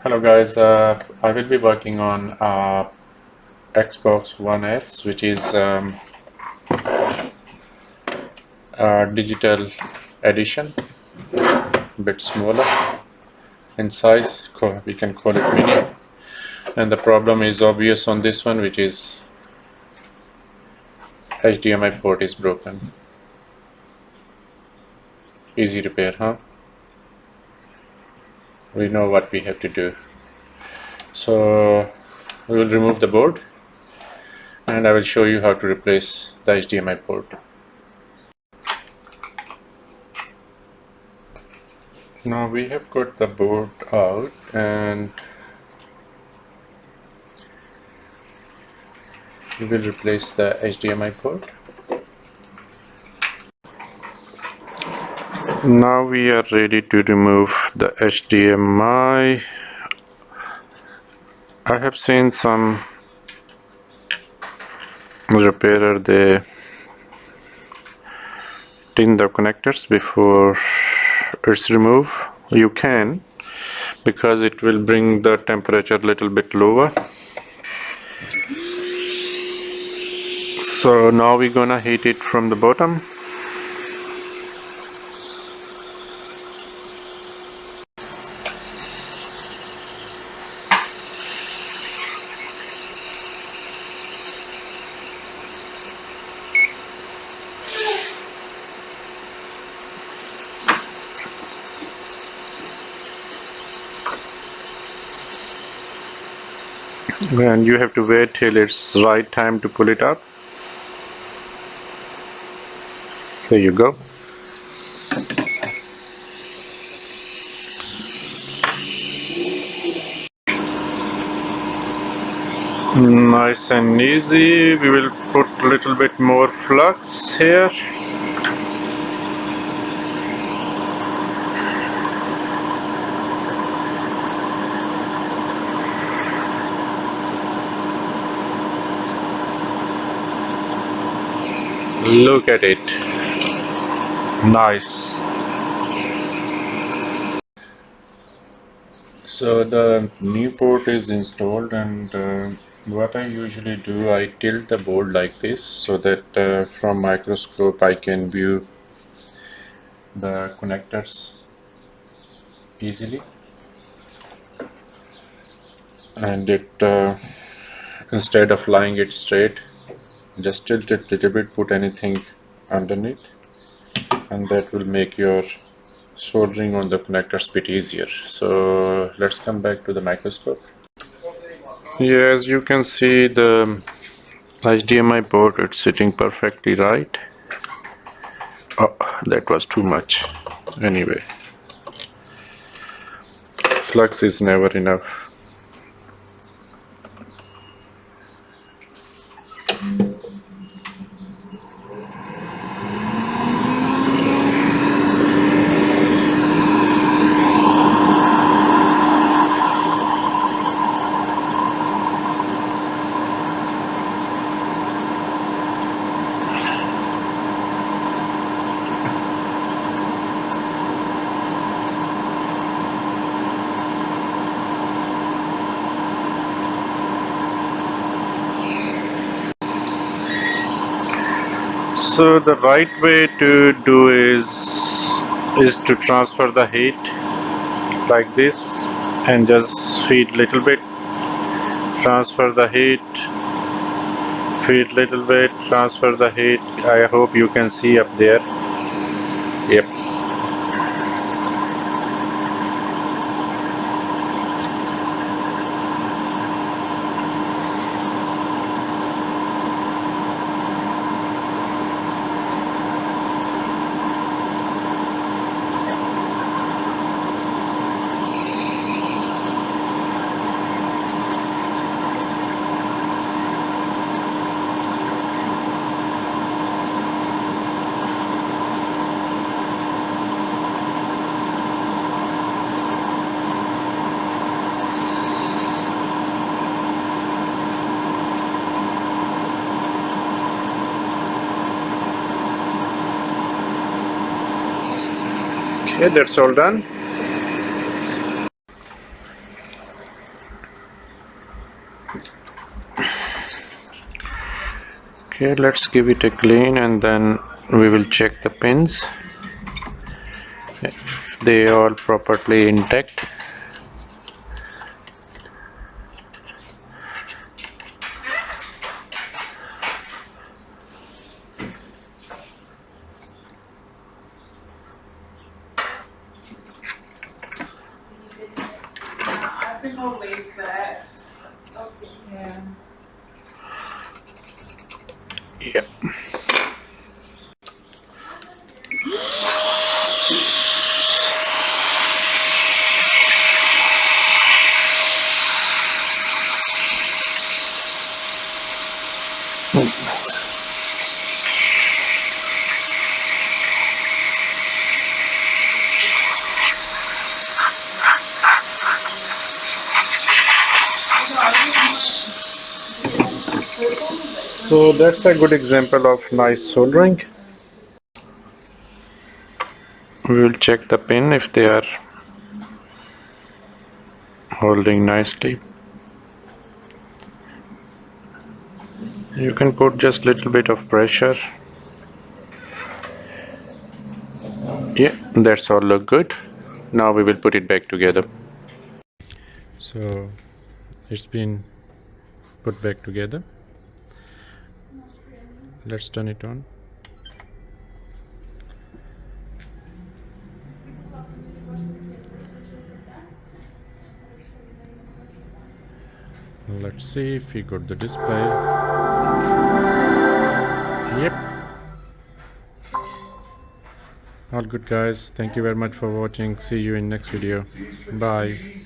Hello guys, I will be working on Xbox One S, which is a digital edition, a bit smaller in size. We can call it mini. And the problem is obvious on this one, which is HDMI port is broken. Easy repair, huh? We know what we have to do. So we will remove the board and I will show you how to replace the HDMI port. Now we have got the board out and we will replace the HDMI port. Now we are ready to remove the HDMI. I have seen some repairer, they tin the connectors before it's removed. You can, because it will bring the temperature a little bit lower. So now we're gonna heat it from the bottom. And you have to wait till it's right time to pull it up. There you go. Nice and easy. We will put a little bit more flux here. Look at it. Nice. So the new port is installed, and what I usually do, I tilt the board like this so that from microscope I can view the connectors easily. And instead of lying it straight, just tilt it a little bit, put anything underneath, and that will make your soldering on the connectors a bit easier. So let's come back to the microscope. Yeah, as you can see, the HDMI port, it's sitting perfectly right. Oh, that was too much. Anyway, flux is never enough. So the right way to do is to transfer the heat like this and just feed little bit, transfer the heat, feed little bit, transfer the heat. I hope you can see up there. Yep. Okay, that's all done. Okay, let's give it a clean and then we will check the pins if they are properly intact. I think I'll leave that. Okay. Yeah. Yep. So that's a good example of nice soldering. We will check the pin if they are holding nicely. You can put just little bit of pressure. Yeah, that's all look good. Now we will put it back together. So it's been put back together. Let's turn it on. Let's see if we got the display. Yep. All good guys. Thank you very much for watching. See you in next video. Bye.